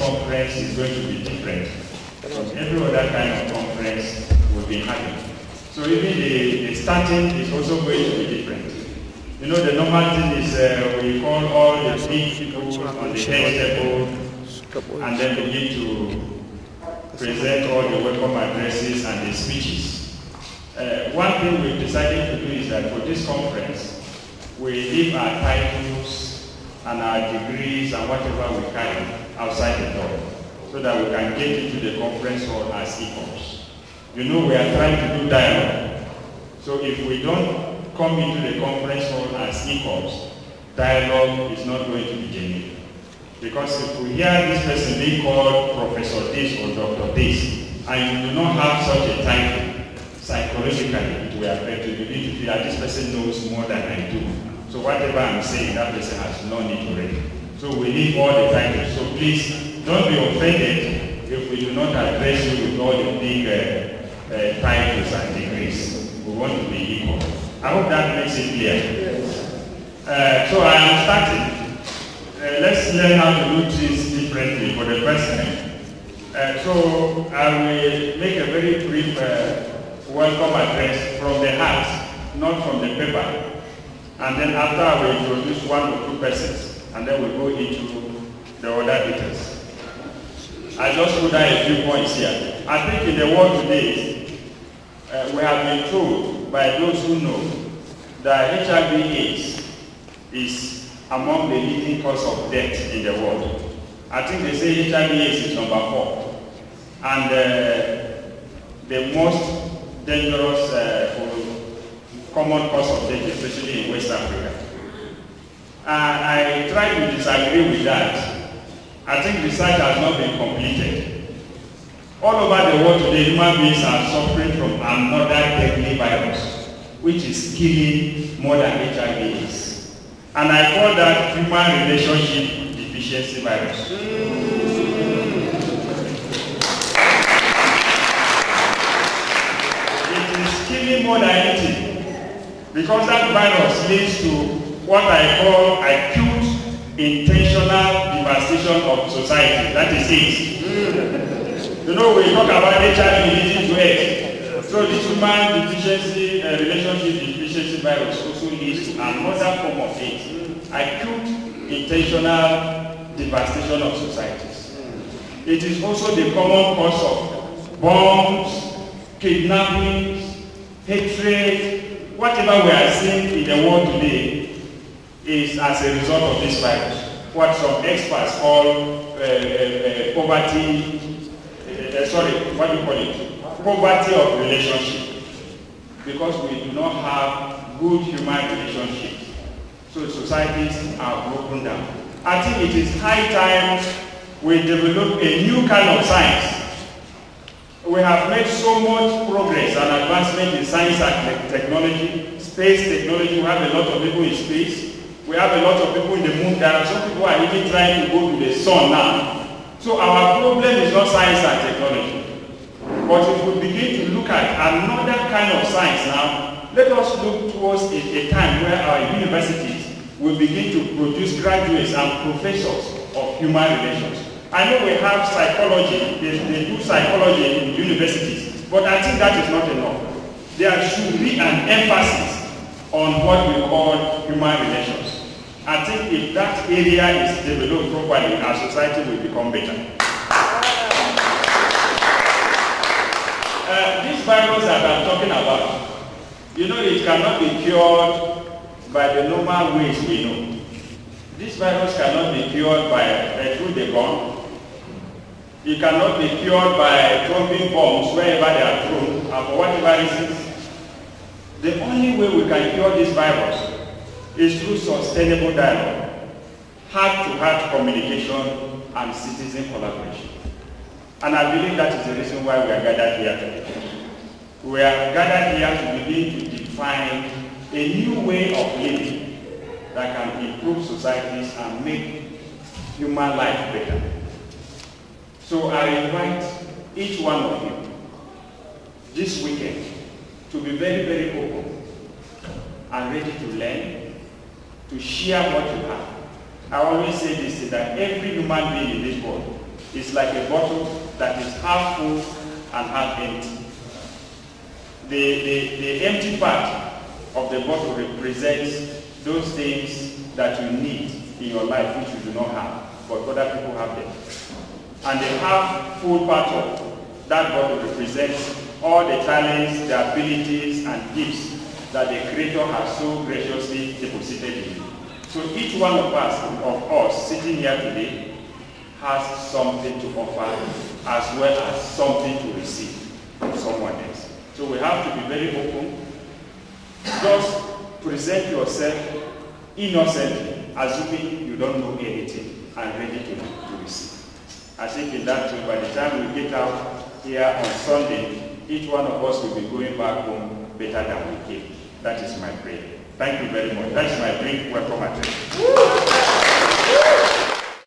conference is going to be different from every other kind of conference we've been having. So even the starting is also going to be different. You know, the normal thing is we call all the big people on the head table and then begin to present all the welcome addresses and the speeches. One thing we've decided to do is that for this conference, we leave our titles and our degrees and whatever we carry outside the door, so that we can get into the conference hall as equals. You know, we are trying to do dialogue. So if we don't come into the conference hall as equals, dialogue is not going to be genuine. Because if we hear this person being called Professor this or Dr. this, and you do not have such a title, psychologically it will affect you. You need to feel that this person knows more than I do. So whatever I'm saying, that person has known it already. So we need all the titles. So please, don't be offended if we do not address you with all the big titles and degrees. We want to be equal. I hope that makes it clear. Yes. So I am starting. Let's learn how to do this differently for the person. So I will make a very brief welcome address from the heart, not from the paper. And then after I will introduce one or two persons, and then we'll go into the other details. I just put down a few points here. I think in the world today, we have been told by those who know that HIV/AIDS is among the leading cause of death in the world. I think they say HIV/AIDS is number 4. And the most dangerous common cause of death, especially in West Africa. I try to disagree with that. I think research has not been completed. All over the world today, human beings are suffering from another deadly virus, which is killing more than HIV/AIDS. And I call that human relationship deficiency virus. It is killing more than anything, because that virus leads to what I call acute intentional devastation of society. That is it. You know, we talk about HIV leading to AIDS. So this human deficiency, relationship deficiency virus also leads to another form of AIDS. Acute intentional devastation of societies. It is also the common cause of bombs, kidnappings, hatred. Whatever we are seeing in the world today is as a result of this virus. What some experts call poverty, poverty of relationship. Because we do not have good human relationships. So societies are broken down. I think it is high time we develop a new kind of science. We have made so much progress and advancement in science and technology, space technology. We have a lot of people in space. We have a lot of people in the moon. There are some people who are even trying to go to the sun now. So our problem is not science and technology. But if we begin to look at another kind of science now, let us look towards a time where our universities will begin to produce graduates and professors of human relations. I know we have psychology, they do psychology in universities, but I think that is not enough. There should be an emphasis on what we call human relations. I think if that area is developed properly, our society will become better. This virus that I'm talking about, you know, it cannot be cured by the normal ways we know. This virus cannot be cured by through the gun. It cannot be cured by dropping bombs wherever they are thrown, and for whatever reasons. The only way we can cure this virus is through sustainable dialogue, heart-to-heart communication, and citizen collaboration. And I believe that is the reason why we are gathered here today. We are gathered here to begin to define a new way of living that can improve societies and make human life better. So I invite each one of you this weekend to be very, very open and ready to learn, to share what you have. I always say this, that every human being in this world is like a bottle that is half full and half empty. The empty part of the bottle represents those things that you need in your life which you do not have, but other people have them. And the half full part of that bottle represents all the talents, the abilities, and gifts that the Creator has so graciously deposited in you. So each one of us sitting here today has something to offer as well as something to receive from someone else. So we have to be very open. Just present yourself innocently, assuming you don't know anything and ready to receive. I think in that way, by the time we get out here on Sunday, each one of us will be going back home better than we came. That is my prayer. Thank you very much. That's my drink. Welcome at